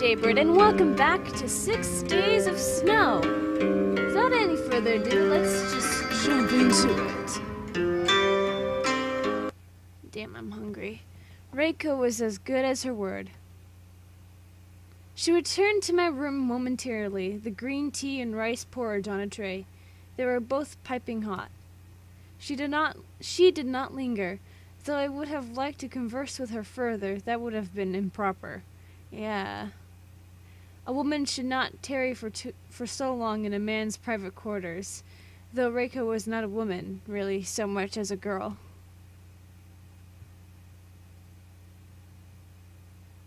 Jaybird, and welcome back to 6 Days of Snow. Without any further ado, let's just jump into it. Damn, I'm hungry. Reiko was as good as her word. She returned to my room momentarily, the green tea and rice porridge on a tray. They were both piping hot. She did not linger, though I would have liked to converse with her further. That would have been improper. Yeah. A woman should not tarry for so long in a man's private quarters, though Reiko was not a woman, really, so much as a girl.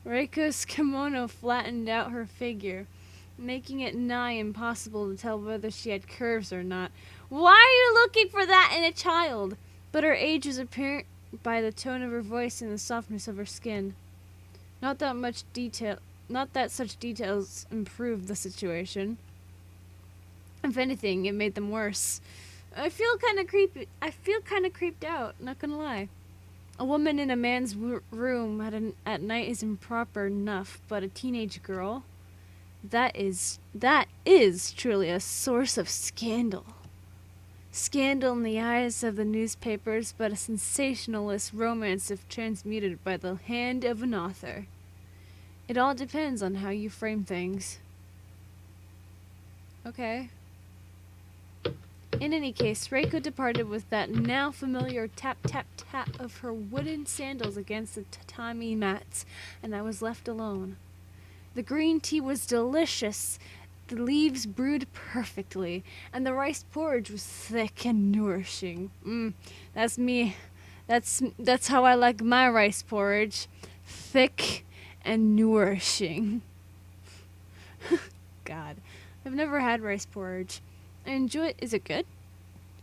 Reiko's kimono flattened out her figure, making it nigh impossible to tell whether she had curves or not. Why are you looking for that in a child? But her age was apparent by the tone of her voice and the softness of her skin. Not that such details improved the situation. If anything, it made them worse. I feel kind of creeped out, not gonna lie. A woman in a man's room at night is improper enough, but a teenage girl? That is truly a source of scandal. Scandal in the eyes of the newspapers, but a sensationalist romance if transmuted by the hand of an author. It all depends on how you frame things. Okay. In any case, Reiko departed with that now familiar tap tap tap of her wooden sandals against the tatami mats, and I was left alone. The green tea was delicious. The leaves brewed perfectly, and the rice porridge was thick and nourishing. That's me. That's how I like my rice porridge. Thick and nourishing. God, I've never had rice porridge. I enjoy it. Is it good?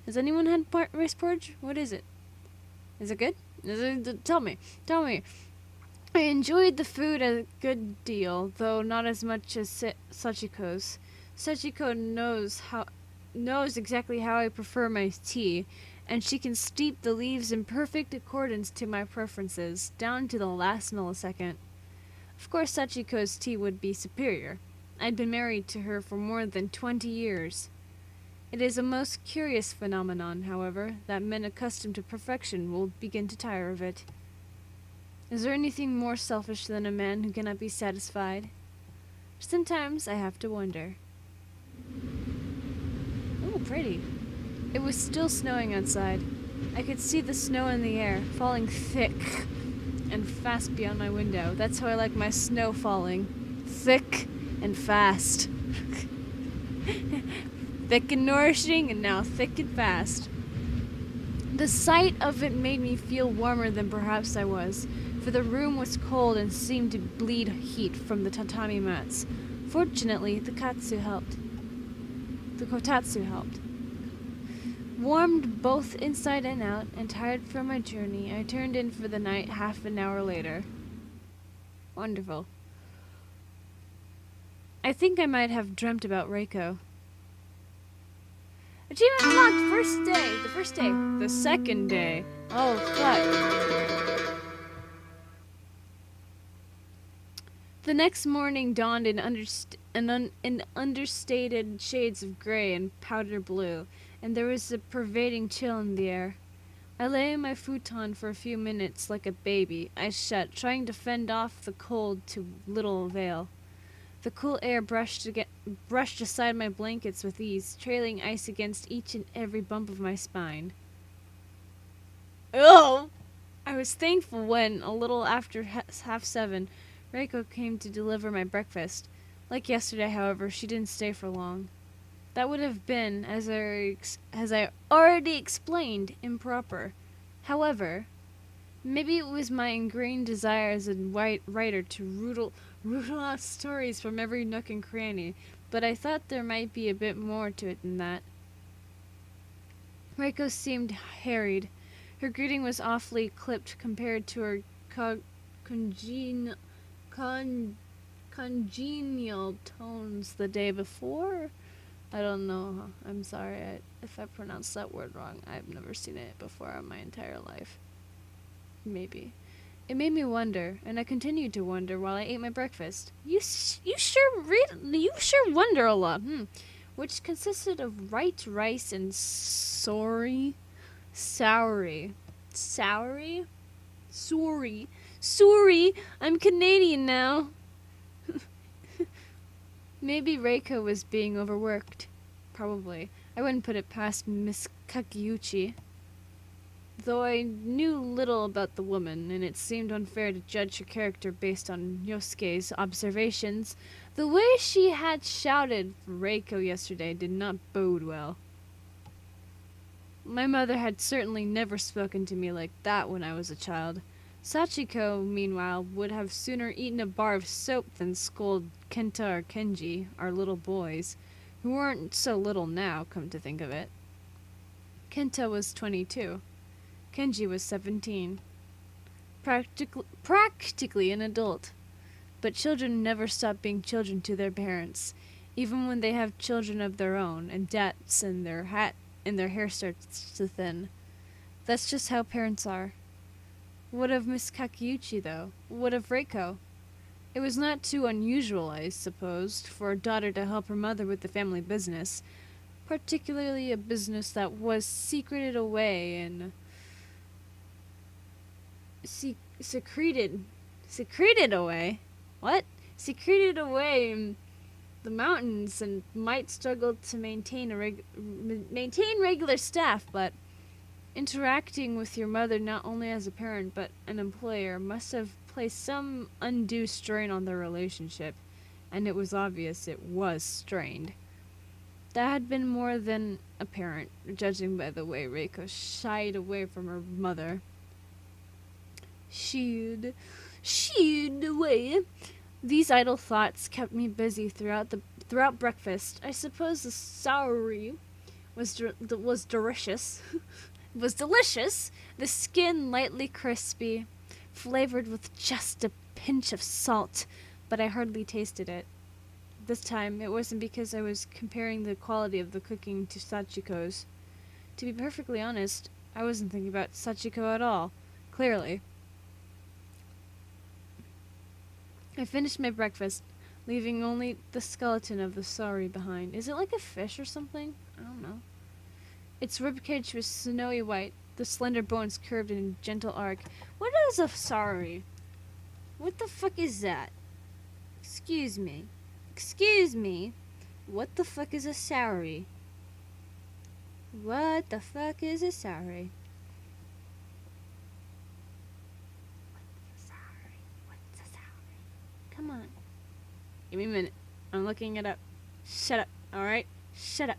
Has anyone had rice porridge? What is it? Is it good? Tell me. I enjoyed the food a good deal, though not as much as Sachiko's. Sachiko knows exactly how I prefer my tea, and she can steep the leaves in perfect accordance to my preferences, down to the last millisecond. Of course, Sachiko's tea would be superior. I'd been married to her for more than 20 years. It is a most curious phenomenon, however, that men accustomed to perfection will begin to tire of it. Is there anything more selfish than a man who cannot be satisfied? Sometimes I have to wonder. Oh, pretty. It was still snowing outside. I could see the snow in the air, falling thick and fast beyond my window. That's how I like my snow falling. Thick and fast. Thick and nourishing, and now thick and fast. The sight of it made me feel warmer than perhaps I was, for the room was cold and seemed to bleed heat from the tatami mats. Fortunately, the kotatsu helped. Warmed both inside and out, and tired from my journey, I turned in for the night half an hour later. Wonderful. I think I might have dreamt about Reiko. Achievement unlocked! First day. The second day. Oh, fuck. The next morning dawned in understated shades of gray and powder blue, and there was a pervading chill in the air. I lay in my futon for a few minutes like a baby, eyes shut, trying to fend off the cold to little avail. The cool air brushed aside my blankets with ease, trailing ice against each and every bump of my spine. Oh! I was thankful when, a little after 7:30, Reiko came to deliver my breakfast. Like yesterday, however, she didn't stay for long. That would have been, as I already explained, improper. However, maybe it was my ingrained desire as a writer to rootle out stories from every nook and cranny, but I thought there might be a bit more to it than that. Reiko seemed harried. Her greeting was awfully clipped compared to her congenial tones the day before. I don't know. I'm sorry if I pronounced that word wrong. I've never seen it before in my entire life. Maybe. It made me wonder, and I continued to wonder while I ate my breakfast. You sure wonder a lot, which consisted of white rice and soury. Sorry, I'm Canadian now. Maybe Reiko was being overworked. Probably. I wouldn't put it past Miss Kakiuchi. Though I knew little about the woman, and it seemed unfair to judge her character based on Yosuke's observations, the way she had shouted for Reiko yesterday did not bode well. My mother had certainly never spoken to me like that when I was a child. Sachiko, meanwhile, would have sooner eaten a bar of soap than scold Kenta or Kenji, our little boys, who weren't so little now, come to think of it. Kenta was 22. Kenji was 17. Practically an adult. But children never stop being children to their parents, even when they have children of their own, and debts, and their hair starts to thin. That's just how parents are. What of Miss Kakiuchi, though? What of Reiko? It was not too unusual, I supposed, for a daughter to help her mother with the family business, particularly a business that was secreted away and secreted away? What? Secreted away in the mountains and might struggle to maintain regular staff, but interacting with your mother not only as a parent but an employer must have placed some undue strain on their relationship, and it was obvious it was strained. That had been more than apparent, judging by the way Reiko shied away from her mother. Shied away. These idle thoughts kept me busy throughout breakfast. I suppose the sauri was delicious. Was delicious. The skin lightly crispy, flavored with just a pinch of salt, but I hardly tasted it. This time, it wasn't because I was comparing the quality of the cooking to Sachiko's. To be perfectly honest, I wasn't thinking about Sachiko at all, clearly. I finished my breakfast, leaving only the skeleton of the sauri behind. Is it like a fish or something? I don't know. Its ribcage was snowy white, the slender bones curved in a gentle arc. What is a sauri? What the fuck is that? Excuse me. What the fuck is a sauri? What the fuck is a sauri? Come on. Give me a minute. I'm looking it up. Shut up, alright? Shut up.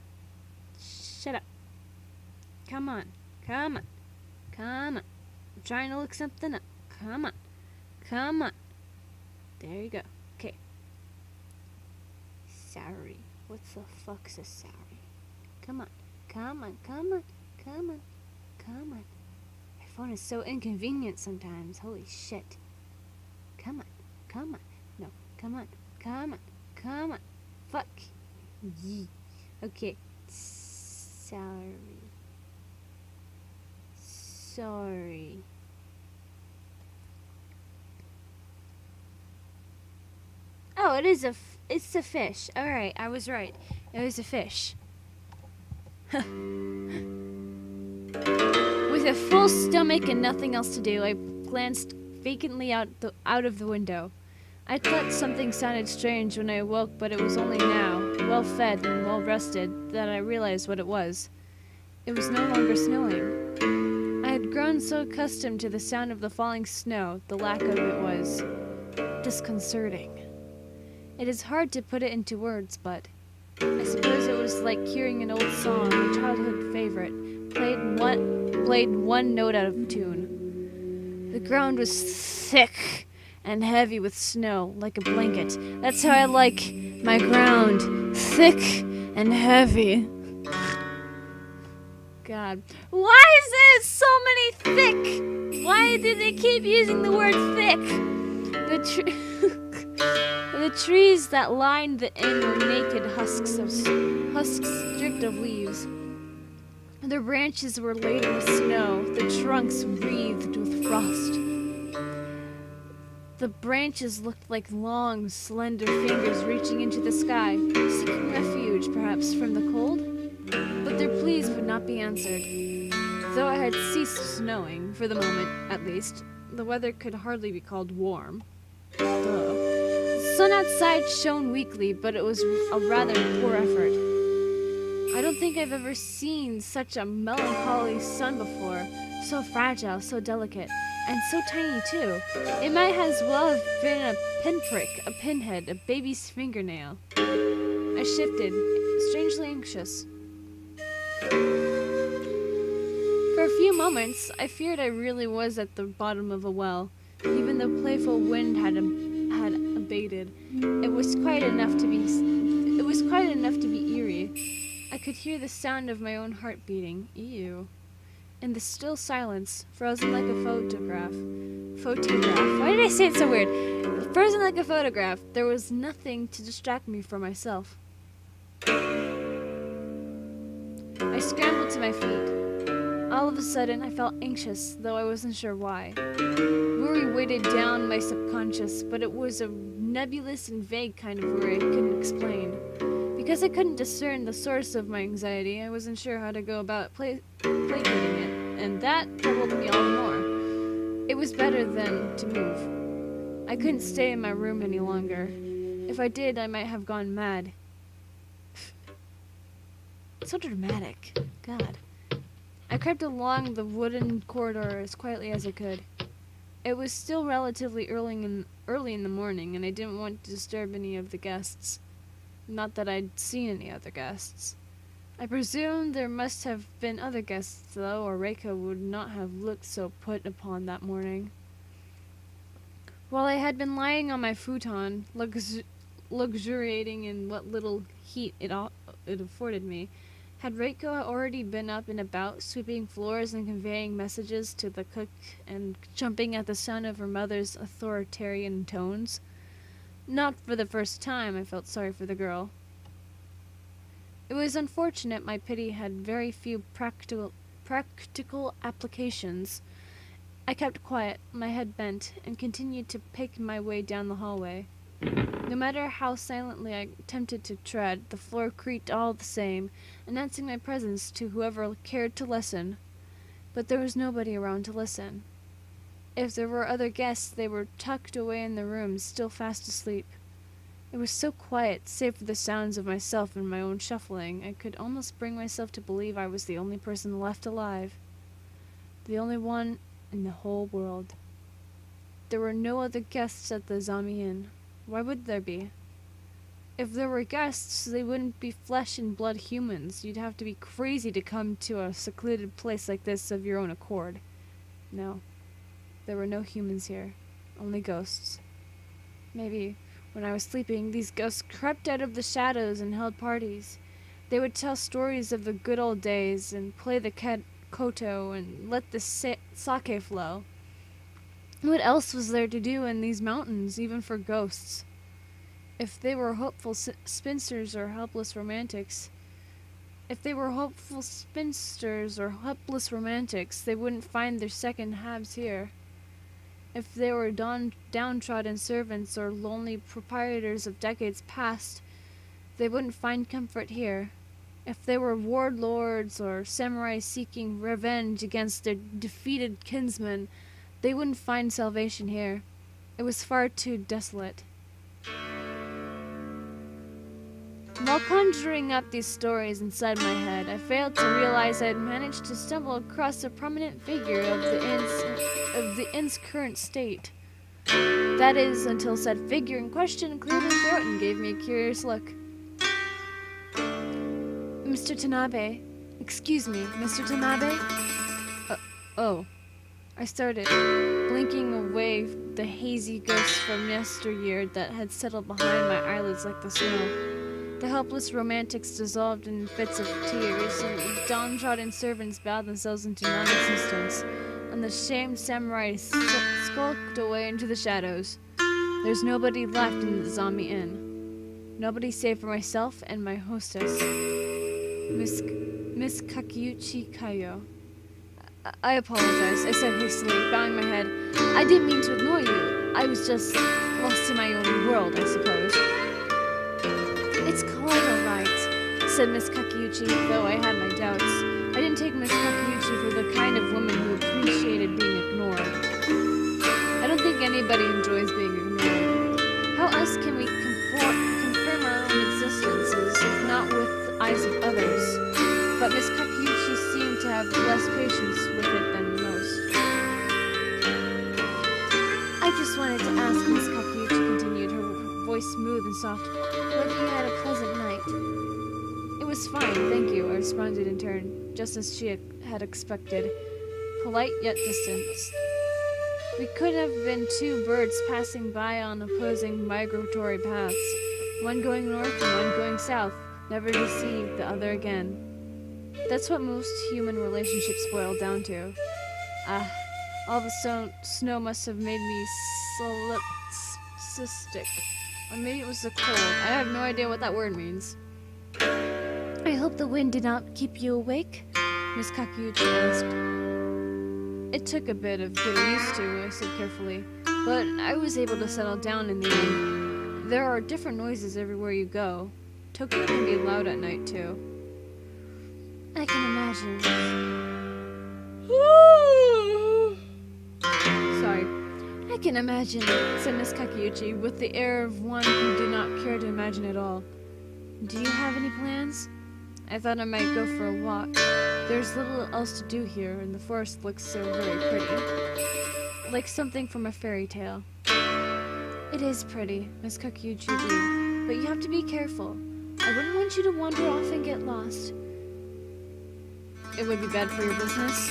Come on. I'm trying to look something up. Come on. There you go. Okay. Sauri. What the fuck's a sauri? Come on. My phone is so inconvenient sometimes. Holy shit. Come on. No, come on. Fuck. Yee. Okay. Sorry. Oh, it's a fish. Alright, I was right. It was a fish. With a full stomach and nothing else to do, I glanced vacantly out of the window. I thought something sounded strange when I awoke, but it was only now, well fed and well rested, that I realized what it was. It was no longer snowing. I had grown so accustomed to the sound of the falling snow, the lack of it was disconcerting. It is hard to put it into words, but I suppose it was like hearing an old song, a childhood favorite, played one note out of tune. The ground was thick and heavy with snow, like a blanket. That's how I like my ground, thick and heavy. God, why is there so many thick? Why do they keep using the word thick? The trees that lined the inn were naked husks stripped of leaves. Their branches were laden with snow, the trunks wreathed with frost. The branches looked like long, slender fingers reaching into the sky, seeking refuge, perhaps, from the cold. But their pleas would not be answered. Though it had ceased snowing, for the moment, at least, the weather could hardly be called warm. The sun outside shone weakly, but it was a rather poor effort. I don't think I've ever seen such a melancholy sun before, so fragile, so delicate, and so tiny too. It might as well have been a pinprick, a pinhead, a baby's fingernail. I shifted, strangely anxious. For a few moments, I feared I really was at the bottom of a well, even though playful wind had abated. It was quite enough to be eerie. I could hear the sound of my own heart beating. Ew. In the still silence, frozen like a photograph. Why did I say it so weird? Frozen like a photograph, there was nothing to distract me from myself. I scrambled to my feet. All of a sudden, I felt anxious, though I wasn't sure why. Worry weighted down my subconscious, but it was a nebulous and vague kind of worry I couldn't explain. Because I couldn't discern the source of my anxiety, I wasn't sure how to go about placating it, and that troubled me all the more. It was better than to move. I couldn't stay in my room any longer. If I did, I might have gone mad. So dramatic. God. I crept along the wooden corridor as quietly as I could. It was still relatively early in the morning, and I didn't want to disturb any of the guests. Not that I'd seen any other guests. I presume there must have been other guests, though, or Reiko would not have looked so put upon that morning. While I had been lying on my futon, luxuriating in what little heat it afforded me, had Reiko already been up and about, sweeping floors and conveying messages to the cook and jumping at the sound of her mother's authoritarian tones? Not for the first time, I felt sorry for the girl. It was unfortunate my pity had very few practical applications. I kept quiet, my head bent, and continued to pick my way down the hallway. No matter how silently I attempted to tread, the floor creaked all the same, announcing my presence to whoever cared to listen. But there was nobody around to listen. If there were other guests, they were tucked away in their rooms, still fast asleep. It was so quiet, save for the sounds of myself and my own shuffling, I could almost bring myself to believe I was the only person left alive. The only one in the whole world. There were no other guests at the Zami Inn. Why would there be? If there were guests, they wouldn't be flesh and blood humans. You'd have to be crazy to come to a secluded place like this of your own accord. No. There were no humans here, only ghosts. Maybe, when I was sleeping, these ghosts crept out of the shadows and held parties. They would tell stories of the good old days and play the koto and let the sake flow. What else was there to do in these mountains, even for ghosts? If they were hopeful spinsters or helpless romantics, they wouldn't find their second halves here. If they were downtrodden servants or lonely proprietors of decades past, they wouldn't find comfort here. If they were warlords or samurai seeking revenge against their defeated kinsmen, they wouldn't find salvation here. It was far too desolate. While conjuring up these stories inside my head, I failed to realize I had managed to stumble across a prominent figure of the inn's current state. That is, until said figure in question cleared his throat and gave me a curious look. Mr. Tanabe. Excuse me, Mr. Tanabe? Oh. I started, blinking away the hazy ghosts from yesteryear that had settled behind my eyelids like the snow. The helpless romantics dissolved in fits of tears, and the downtrodden servants bowed themselves into non-existence, and the shamed samurai skulked away into the shadows. There's nobody left in the Zami Inn. Nobody save for myself and my hostess, Miss Kakiuchi Kayo. I apologize, I said hastily, bowing my head. I didn't mean to ignore you. I was just lost in my own world, I suppose. It's quite all right, said Miss Kakeuchi, though I had my doubts. I didn't take Miss Kakeuchi for the kind of woman who appreciated being ignored. I don't think anybody enjoys being ignored. How else can we confirm our own existences, if not with the eyes of others? But Miss Kakeuchi seemed to have less patience with it than most. I just wanted to ask, Miss Kakeuchi continued, her voice smooth and soft, whether you had a pleasant night. It was fine, thank you, I responded in turn, just as she had expected, polite yet distant. We could have been two birds passing by on opposing migratory paths, one going north and one going south, never to see the other again. That's what most human relationships boil down to. All the snow must have made me cystic. Or maybe it was the cold. I have no idea what that word means. I hope the wind did not keep you awake? Miss Kakeuchi asked. It took a bit of getting used to, I said carefully, but I was able to settle down in the end. There are different noises everywhere you go. Tokyo can be loud at night, too. I can imagine. Sorry. I can imagine, said Miss Kakeuchi, with the air of one who did not care to imagine at all. Do you have any plans? I thought I might go for a walk. There's little else to do here, and the forest looks so very pretty. Like something from a fairy tale. It is pretty, Miss Kakeuchi agreed, but you have to be careful. I wouldn't want you to wander off and get lost. It would be bad for your business.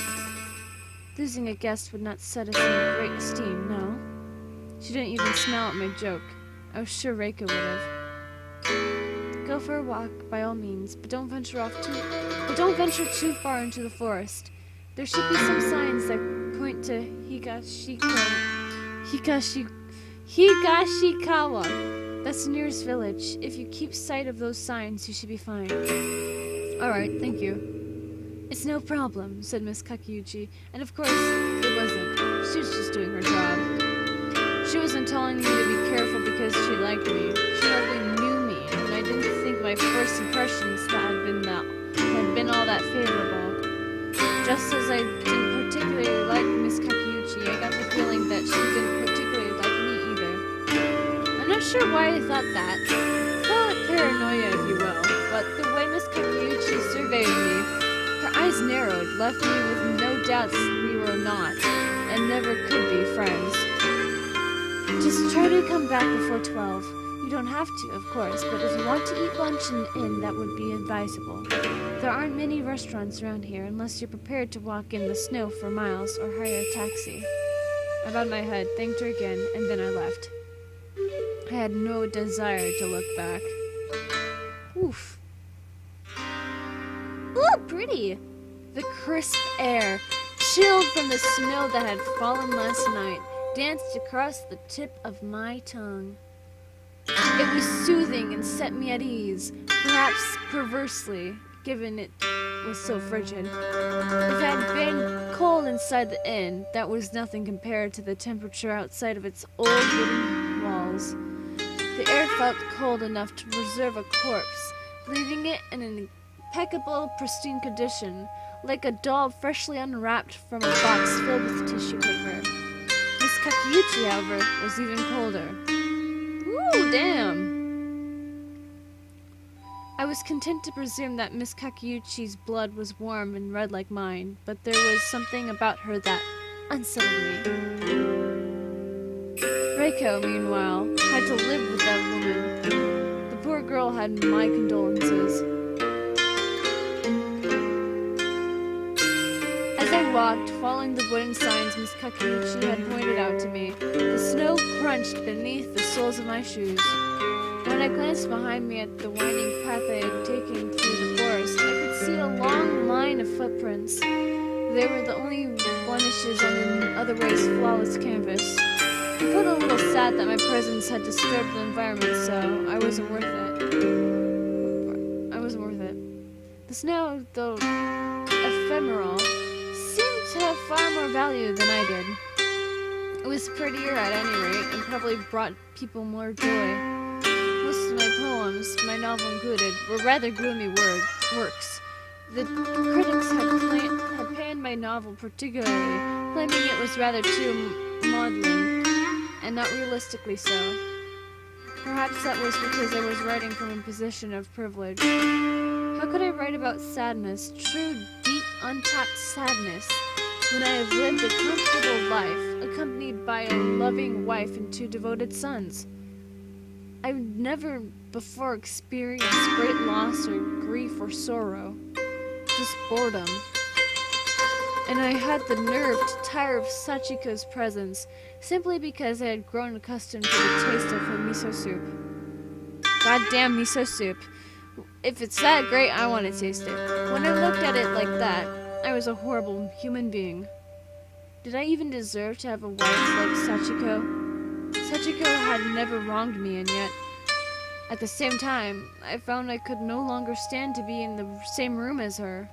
Losing a guest would not set us in great esteem, no? She didn't even smile at my joke. I was sure Reiko would have. Go for a walk, by all means, but don't venture too far into the forest. There should be some signs that point to Higashikawa. That's the nearest village. If you keep sight of those signs, you should be fine. Alright, thank you. It's no problem, said Miss Kakeuchi, and of course, it wasn't. She was just doing her job. She wasn't telling me to be careful because she liked me. She hardly knew me, and I didn't think my first impressions had been all that favorable. Just as I didn't particularly like Miss Kakeuchi, I got the feeling that she didn't particularly like me either. I'm not sure why I thought that. Call it paranoia, if you will, but the way Miss Kakeuchi surveyed me, her eyes narrowed, left me with no doubts we were not, and never could be, friends. Just try to come back before 12. You don't have to, of course, but if you want to eat lunch in an inn, that would be advisable. There aren't many restaurants around here unless you're prepared to walk in the snow for miles or hire a taxi. I bowed my head, thanked her again, and then I left. I had no desire to look back. Oof. Ooh, pretty! The crisp air, chilled from the snow that had fallen last night, danced across the tip of my tongue. It was soothing and set me at ease, perhaps perversely, given it was so frigid. If it had been cold inside the inn, that was nothing compared to the temperature outside of its old wooden walls. The air felt cold enough to preserve a corpse, leaving it in an impeccable, pristine condition, like a doll freshly unwrapped from a box filled with tissue paper. Miss Kakeuchi, however, was even colder. Ooh, damn! I was content to presume that Miss Kakeuchi's blood was warm and red like mine, but there was something about her that unsettled me. Reiko, meanwhile, had to live with that woman. The poor girl had my condolences. As I walked, following the wooden signs Miss Kakeuchi had pointed out to me, the snow crunched beneath the soles of my shoes. When I glanced behind me at the winding path I had taken through the forest, I could see a long line of footprints. They were the only blemishes on an otherwise flawless canvas. I felt a little sad that my presence had disturbed the environment, so I wasn't worth it. The snow, though ephemeral, seemed to have far more value than I did. It was prettier at any rate, and probably brought people more joy. Most of my poems, my novel included, were rather gloomy works. The critics had panned my novel particularly, claiming it was rather too maudlin, and not realistically so. Perhaps that was because I was writing from a position of privilege. How could I write about sadness, true, deep, untapped sadness, when I have lived a comfortable life, accompanied by a loving wife and 2 devoted sons? I've never before experienced great loss or grief or sorrow, just boredom. And I had the nerve to tire of Sachiko's presence simply because I had grown accustomed to the taste of her miso soup. Goddamn miso soup. If it's that great, I want to taste it. When I looked at it like that, I was a horrible human being. Did I even deserve to have a wife like Sachiko? Sachiko had never wronged me, and yet, at the same time, I found I could no longer stand to be in the same room as her.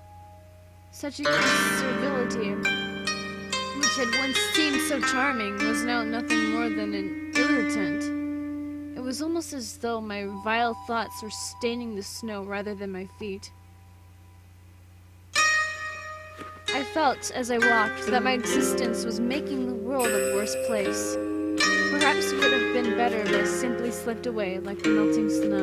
Sachiko's servility, which had once seemed so charming, was now nothing more than an irritant. It was almost as though my vile thoughts were staining the snow rather than my feet. I felt, as I walked, that my existence was making the world a worse place. Perhaps it would have been better if I simply slipped away like the melting snow.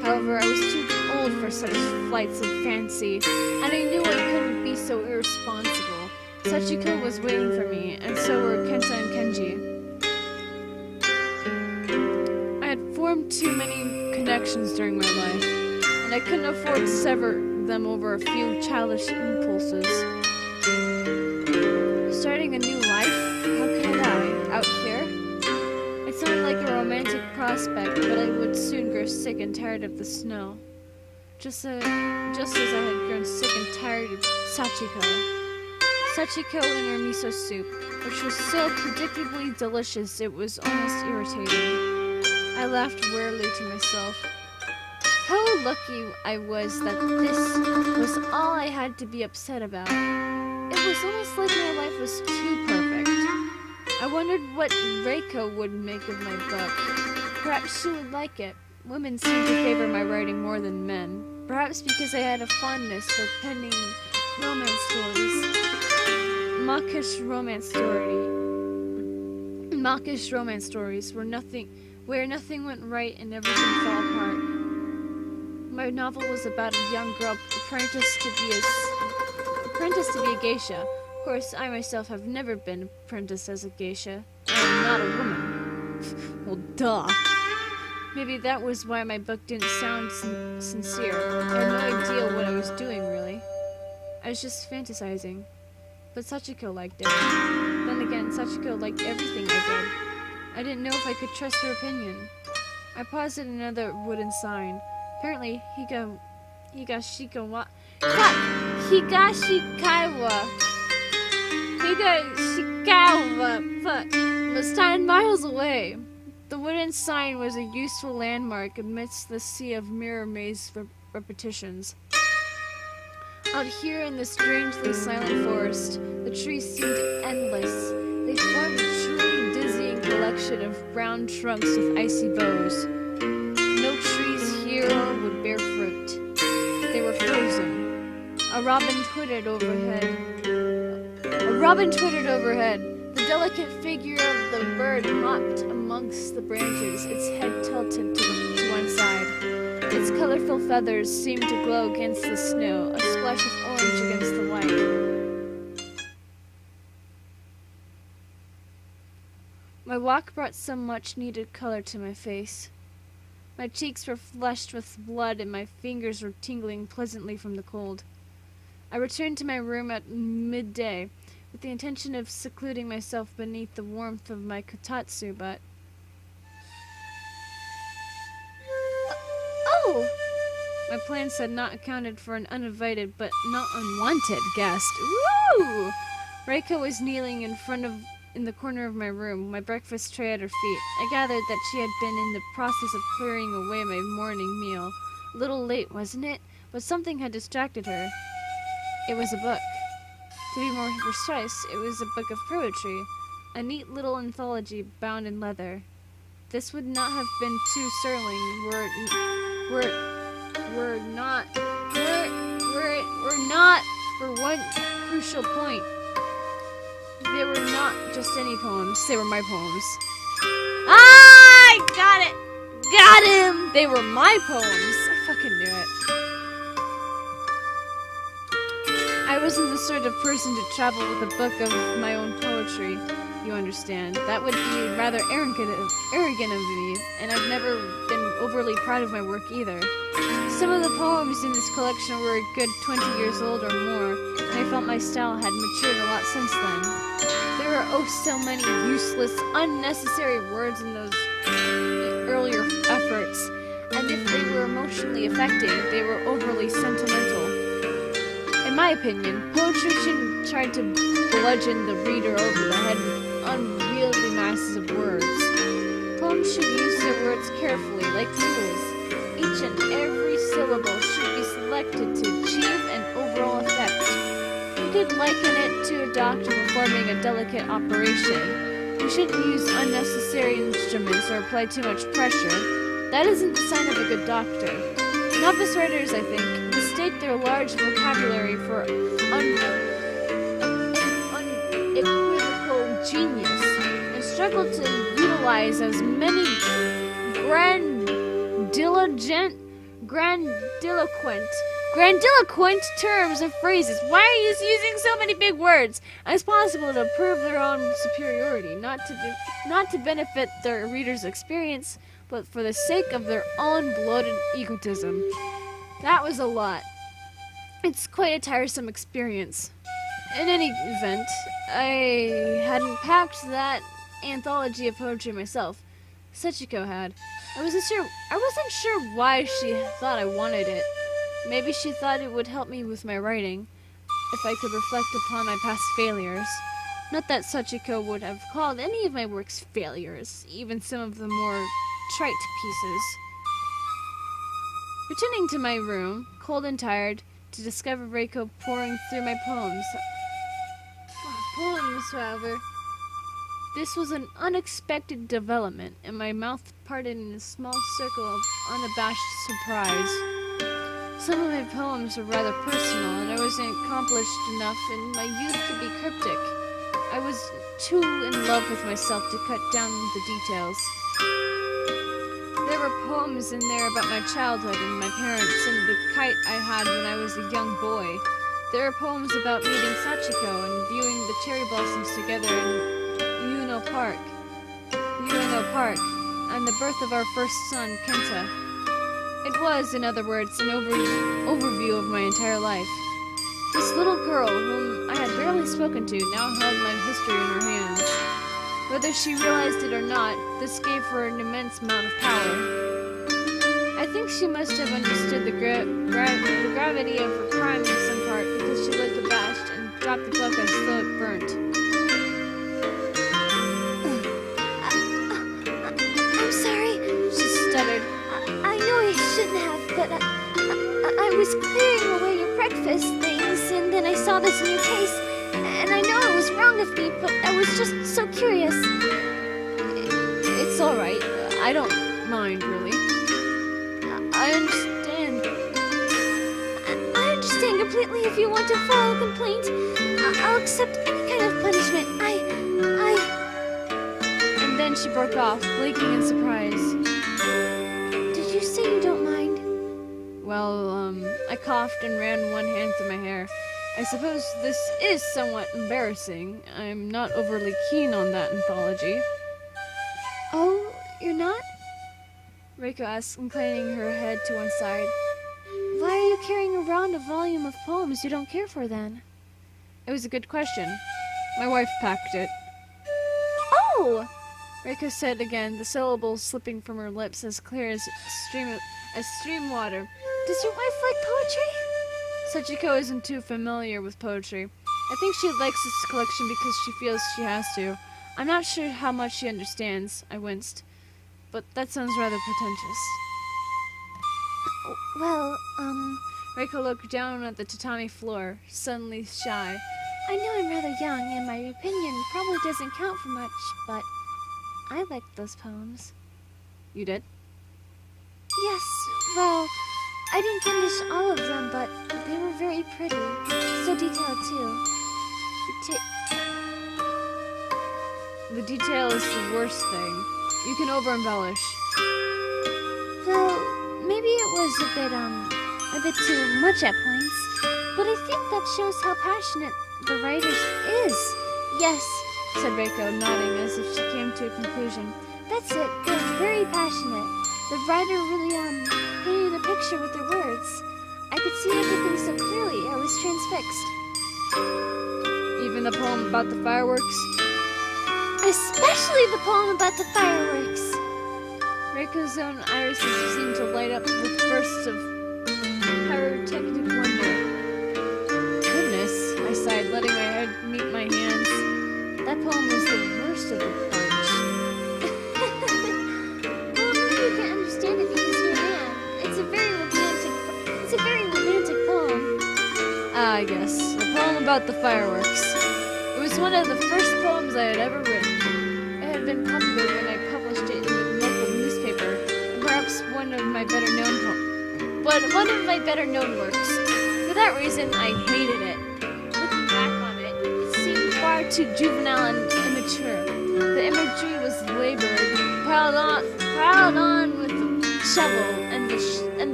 However, I was too old for such flights of fancy, and I knew I couldn't be so irresponsible. Sachiko was waiting for me, and so were Kenta and Kenji. I had formed too many connections during my life, and I couldn't afford to sever them over a few childish impulses. Starting a new life? How could I? Out here? It sounded like a romantic prospect, but I would soon grow sick and tired of the snow. Just as I had grown sick and tired of Sachiko. Sachiko and her miso soup, which was so predictably delicious it was almost irritating. I laughed wearily to myself. How lucky I was that this was all I had to be upset about. It was almost like my life was too perfect. I wondered what Reiko would make of my book. Perhaps she would like it. Women seem to favor my writing more than men. Perhaps because I had a fondness for penning romance stories. Mawkish romance stories where nothing went right and everything fell apart. My novel was about a young girl apprenticed to be a geisha. Of course, I myself have never been apprenticed as a geisha. I am not a woman. Well, duh. Maybe that was why my book didn't sound sincere. I had no idea what I was doing, really. I was just fantasizing. But Sachiko liked it. Then again, Sachiko liked everything I did. I didn't know if I could trust her opinion. I paused at another wooden sign. Apparently, Higashikaiwa was 10 miles away. The wooden sign was a useful landmark amidst the sea of mirror maze repetitions. Out here in this strangely silent forest, the trees seemed endless. They formed a truly dizzying collection of brown trunks with icy bows. No trees here would bear fruit. They were frozen. A robin twittered overhead. The delicate figure of the bird hopped amongst the branches, its head tilted to one side. Its colorful feathers seemed to glow against the snow, a splash of orange against the white. My walk brought some much-needed color to my face. My cheeks were flushed with blood and my fingers were tingling pleasantly from the cold. I returned to my room at midday with the intention of secluding myself beneath the warmth of my kotatsu, but... Oh! My plans had not accounted for an uninvited but not unwanted guest. Woo! Reiko was kneeling in the corner of my room, my breakfast tray at her feet. I gathered that she had been in the process of clearing away my morning meal. A little late, wasn't it? But something had distracted her. It was a book. To be more precise, it was a book of poetry. a neat little anthology bound in leather. This would not have been too sterling were not for one crucial point. They were not just any poems, they were my poems. Ah, I got it! Got him! They were my poems. I fucking knew it. I wasn't the sort of person to travel with a book of my own poetry, you understand. That would be rather arrogant of me, and I've never been overly proud of my work either. Some of the poems in this collection were a good 20 years old or more, and I felt my style had matured a lot since then. There were oh so many useless, unnecessary words in those earlier efforts, and if they were emotionally affecting, they were overly sentimental. In my opinion, poetry shouldn't try to bludgeon the reader over the head with unwieldy masses of words. Poems should use their words carefully, like tools. Each and every syllable should be selected to achieve an overall effect. You could liken it to a doctor performing a delicate operation. You shouldn't use unnecessary instruments or apply too much pressure. That isn't the sign of a good doctor. Novice writers, I think, mistake their large vocabulary for unequivocal genius and struggle to utilize as many grandiloquent terms and phrases. Why are you using so many big words? As possible to prove their own superiority, not to benefit their reader's experience, but for the sake of their own bloated egotism. That was a lot. It's quite a tiresome experience. In any event, I hadn't packed that anthology of poetry myself. Sachiko had. I wasn't sure why she thought I wanted it. Maybe she thought it would help me with my writing, if I could reflect upon my past failures. Not that Sachiko would have called any of my works failures, even some of the more trite pieces. Returning to my room, cold and tired, to discover Reiko poring through my poems, however. This was an unexpected development, and my mouth parted in a small circle of unabashed surprise. Some of my poems were rather personal, and I wasn't accomplished enough in my youth to be cryptic. I was too in love with myself to cut down the details. There were poems in there about my childhood and my parents and the kite I had when I was a young boy. There are poems about meeting Sachiko and viewing the cherry blossoms together in Ueno Park, and the birth of our first son, Kenta. It was, in other words, an overview of my entire life. This little girl, whom I had barely spoken to, now held my history in her hands. Whether she realized it or not, this gave her an immense amount of power. I think she must have understood the gravity of her crime in some part, because she looked abashed and dropped the book as though it burnt. I'm sorry, she stuttered. I know I shouldn't have, but I was clearing away your breakfast things, and then I saw this new case, and I know it was wrong of me, but I was just so curious. It's all right. I don't mind, really. I understand. I understand completely. If you want to file a complaint, I'll accept any kind of punishment. And then she broke off, blinking in surprise. Did you say you don't mind? Well, I coughed and ran one hand through my hair. I suppose this is somewhat embarrassing. I'm not overly keen on that anthology. Oh, you're not? Reiko asked, inclining her head to one side. Why are you carrying around a volume of poems you don't care for, then? It was a good question. My wife packed it. Oh! Reiko said again, the syllables slipping from her lips as clear as stream water. Does your wife like poetry? Sachiko isn't too familiar with poetry. I think she likes this collection because she feels she has to. I'm not sure how much she understands. I winced. But that sounds rather pretentious. Well, Reiko looked down at the tatami floor, suddenly shy. I know I'm rather young, and my opinion probably doesn't count for much, but I liked those poems. You did? Yes, well, I didn't finish all of them, but they were very pretty. So detailed, too. The detail is the worst thing. You can over-embellish. Well, maybe it was a bit too much at points, but I think that shows how passionate the writer is. Yes, said Reiko, nodding as if she came to a conclusion. That's it. They're very passionate. The writer really, painted a picture with their words. I could see everything so clearly. I was transfixed. Even the poem about the fireworks? Especially the poem about the fireworks. Reiko's own irises seemed to light up with bursts of pyrotechnic wonder. Goodness, I sighed, letting my head meet my hands. That poem was the worst of the bunch. Well, maybe you can understand it because you're a man. It's a very romantic poem. Ah, I guess. A poem about the fireworks. It was one of the first poems I had ever written. It had been popular when I published it in the local newspaper, and perhaps one of my better known works. For that reason, I hated it. Looking back on it, it seemed far too juvenile and immature. The imagery was labored, piled on with the shovel, and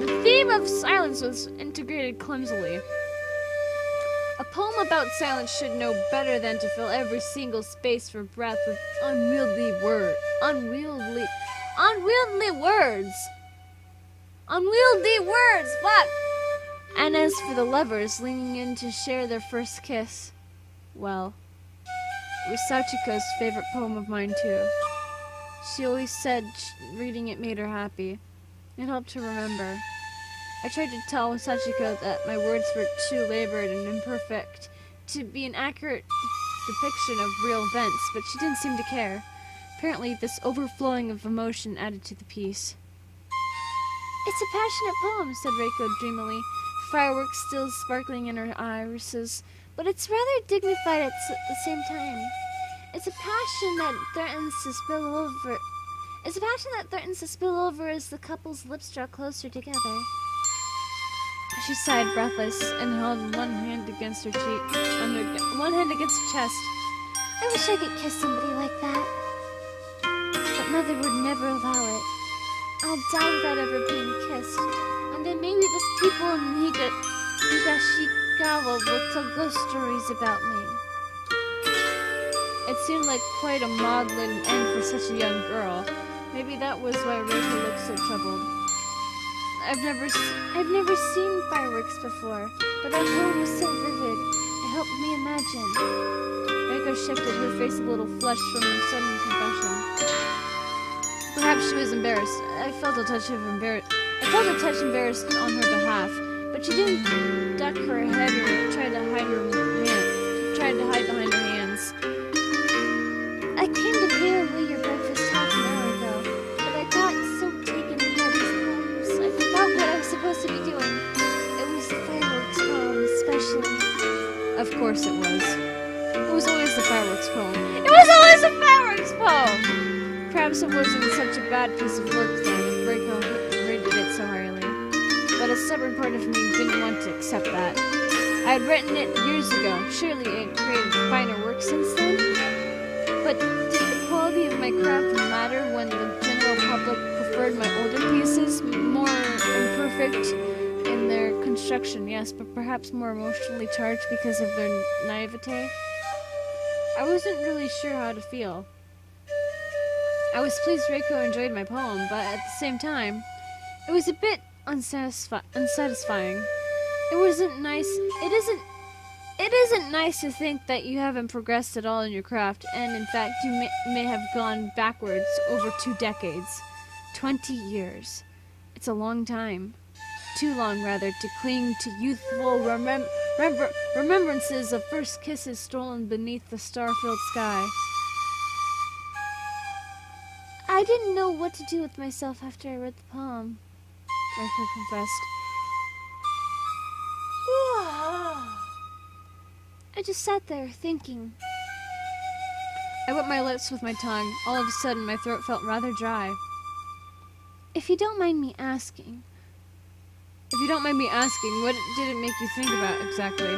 the theme of silence was integrated clumsily. A poem about silence should know better than to fill every single space for breath with unwieldy words. Fuck! And as for the lovers leaning in to share their first kiss, well, it was Sachiko's favorite poem of mine too. She always said reading it made her happy. It helped her remember. I tried to tell Sachiko that my words were too labored and imperfect to be an accurate depiction of real events, but she didn't seem to care. Apparently, this overflowing of emotion added to the piece. It's a passionate poem, said Reiko dreamily, Fireworks still sparkling in her irises. but it's rather dignified at the same time. It's a passion that threatens to spill over. It's a passion that threatens to spill over as the couple's lips draw closer together. She sighed, breathless, and held one hand against her one hand against her chest. I wish I could kiss somebody like that. But Mother would never allow it. I'll die without ever being kissed. And then maybe the people in Higashikawa will tell ghost stories about me. It seemed like quite a maudlin end for such a young girl. Maybe that was why Reiko looked so troubled. I've never seen fireworks before, but that poem was so vivid. It helped me imagine. Reiko shifted, her face a little flushed from her sudden confession. Perhaps she was embarrassed. I felt a touch embarrassed on her behalf, but she didn't duck her head or try to hide behind her hands. I came to clear away your breakfast half an hour ago, but I got so taken in by these poems, I forgot what I was supposed to be doing. It was the fireworks poem, especially. Of course it was. It was always the fireworks poem. It was always the fireworks poem! Perhaps it wasn't such a bad piece of work then, if Reiko rated it so highly. But a stubborn part of me didn't want to accept that. I had written it years ago. Surely it had created finer work since then? But did the quality of my craft matter when the general public preferred my older pieces, more imperfect in their construction, yes, but perhaps more emotionally charged because of their naivete? I wasn't really sure how to feel. I was pleased Reiko enjoyed my poem, but at the same time, it was a bit unsatisfying. It wasn't nice. It isn't nice to think that you haven't progressed at all in your craft, and in fact you may have gone backwards over 2 decades. 20 years. It's a long time. Too long, rather, to cling to youthful remembrances of first kisses stolen beneath the star-filled sky. I didn't know what to do with myself after I read the poem, I just sat there thinking. I wet my lips with my tongue. All of a sudden, my throat felt rather dry. If you don't mind me asking. If you don't mind me asking, what did it make you think about exactly?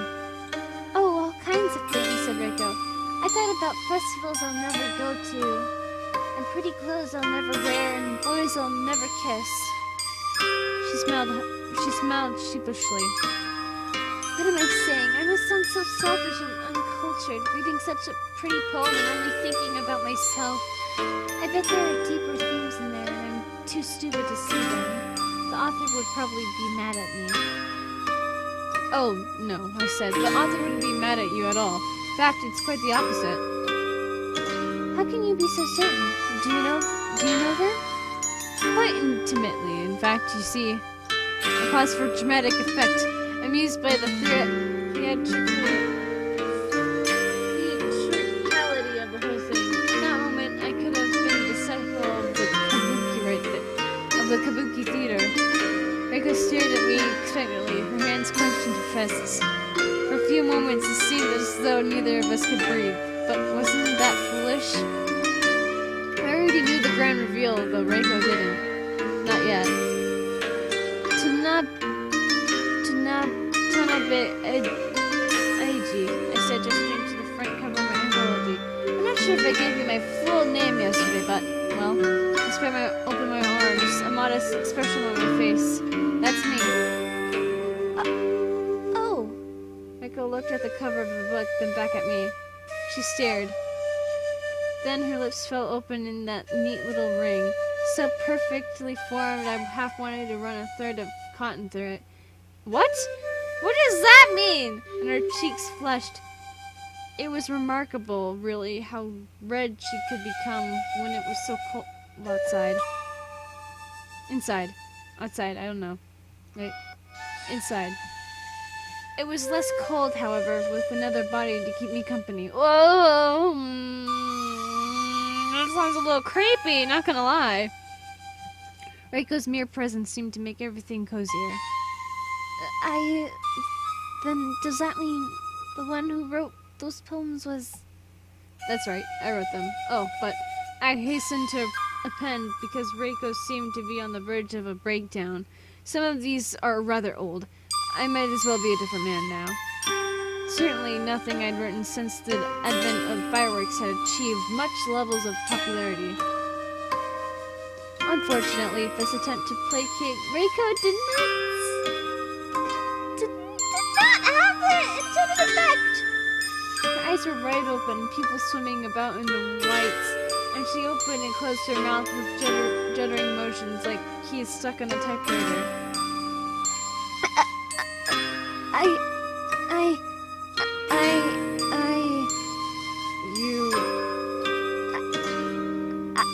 Oh, all kinds of things, said Reiko. I thought about festivals I'll never go to, and pretty clothes I'll never wear, and boys I'll never kiss. She smiled sheepishly. What am I saying? I must sound so selfish and uncultured, reading such a pretty poem and only thinking about myself. I bet there are deeper themes in there, and I'm too stupid to see them. The author would probably be mad at me. Oh, no, I said. The author wouldn't be mad at you at all. In fact, it's quite the opposite. How can you be so certain? Do you know them? Quite intimately. In fact, you see, I paused for dramatic effect, amused by the theatricality of the whole thing. In that moment, I could have been the disciple of the Kabuki theater. Reiko stared at me expectantly, her hands clenched into fists. For a few moments, it seemed as though neither of us could breathe. But wasn't that foolish? I already knew the grand reveal, though Reiko didn't. Not yet. Tanabe Eiji, I said, gesturing to the front cover of my anthology. I'm not sure if I gave you my full name yesterday, but, well, I opened my arms, a modest expression on my face. That's me. Oh. Reiko looked at the cover of the book, then back at me. She stared. Then her lips fell open in that neat little ring, so perfectly formed I half wanted to run a thread of cotton through it. What? What does that mean? And her cheeks flushed. It was remarkable, really, how red she could become when it was so cold outside. Inside. Outside, I don't know. Right? Inside. It was less cold, however, with another body to keep me company. Whoa! That sounds a little creepy, not gonna lie. Reiko's mere presence seemed to make everything cozier. Then does that mean the one who wrote those poems was... That's right, I wrote them. Oh, but I hastened to append because Reiko seemed to be on the verge of a breakdown. Some of these are rather old. I might as well be a different man now. Certainly nothing I'd written since the advent of fireworks had achieved much levels of popularity. Unfortunately, this attempt to placate Reiko did not have the intended effect. Her eyes were wide open, pupils swimming about in the whites, and she opened and closed her mouth with juddering motions like keys stuck on a typewriter.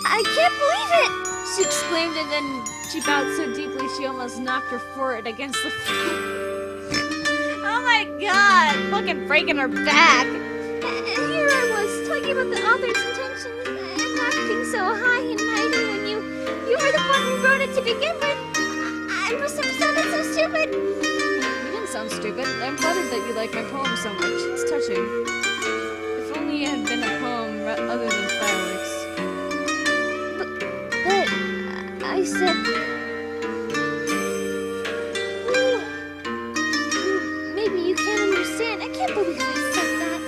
I can't believe it! She exclaimed, and then she bowed so deeply she almost knocked her forehead against the floor. Oh my god! Fucking breaking her back! Here I was, talking about the author's intentions and acting so high and mighty when you were the one who wrote it to begin with. I must have sounded so stupid. You didn't sound stupid. I'm flattered that you like my poem so much. It's touching. If only it had been a poem other than fireworks. But I said... Maybe you can't understand. I can't believe I said that.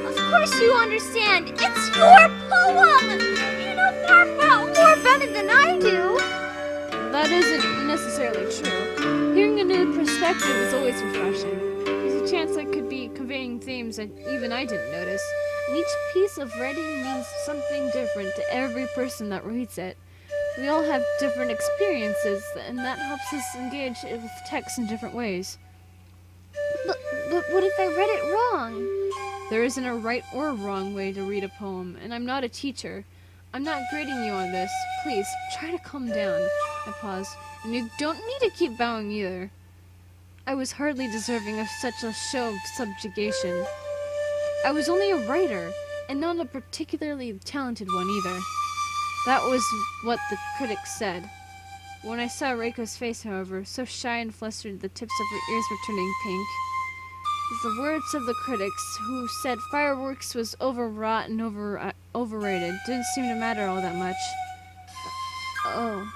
Of course you understand. It's your poem! You know more about it than I do. That isn't necessarily true. Hearing a new perspective is always refreshing. There's a chance I could be conveying themes that even I didn't notice. And each piece of writing means something different to every person that reads it. We all have different experiences, and that helps us engage with text in different ways. But what if I read it wrong? There isn't a right or wrong way to read a poem, and I'm not a teacher. I'm not grading you on this. Please, try to calm down. I paused. And you don't need to keep bowing either. I was hardly deserving of such a show of subjugation. I was only a writer, and not a particularly talented one either. That was what the critics said. When I saw Reiko's face, however, so shy and flustered the tips of her ears were turning pink, is the words of the critics who said fireworks was overwrought and overrated. Didn't seem to matter all that much. Oh.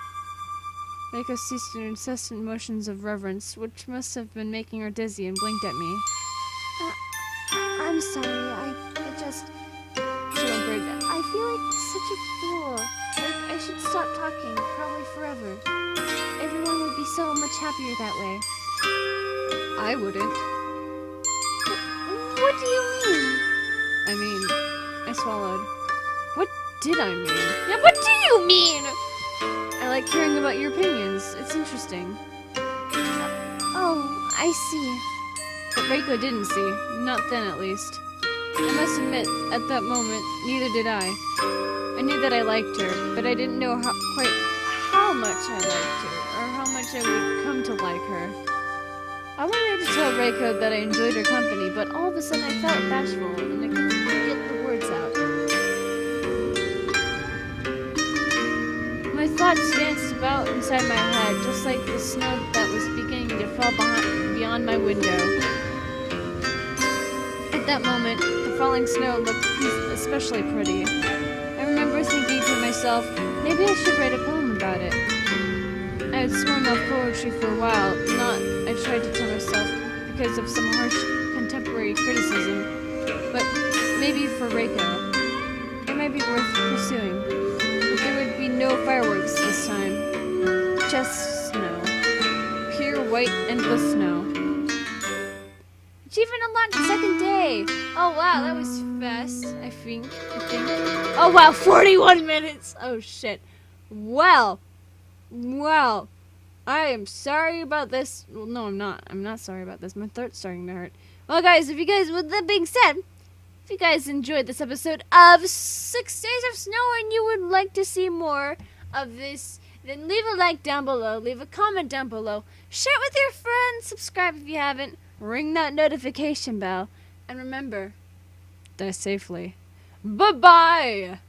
Reiko ceased in incessant motions of reverence, which must have been making her dizzy, and blinked at me. I'm sorry, I just... She whimpered. I feel like such a fool. Like, I should stop talking, probably forever. Everyone would be so much happier that way. I wouldn't. What do you mean? I mean, I swallowed. What did I mean? Yeah, what do you mean? I like hearing about your opinions. It's interesting. Oh, I see. But Reiko didn't see. Not then, at least. I must admit, at that moment, neither did I. I knew that I liked her, but I didn't know quite how much I liked her, or how much I would come to like her. I wanted to tell Reiko that I enjoyed her company, but all of a sudden I felt bashful, and I couldn't get the words out. My thoughts danced about inside my head, just like the snow that was beginning to fall beyond my window. At that moment, the falling snow looked especially pretty. I remember thinking to myself, maybe I should write a poem about it. I had sworn off poetry for a while, I tried to tell myself, because of some harsh contemporary criticism, but maybe for Reiko, it might be worth pursuing. But there would be no fireworks this time. Just snow. Pure white, endless snow. Achievement unlocked second day. Oh wow, that was fast, I think. Oh wow, 41 minutes. Oh shit. Well, I am sorry about this. Well, no, I'm not. I'm not sorry about this. My throat's starting to hurt. Well, guys, with that being said, if you guys enjoyed this episode of 6 Days of Snow and you would like to see more of this, then leave a like down below, leave a comment down below, share it with your friends, subscribe if you haven't, ring that notification bell, and remember, die safely. Bye-bye!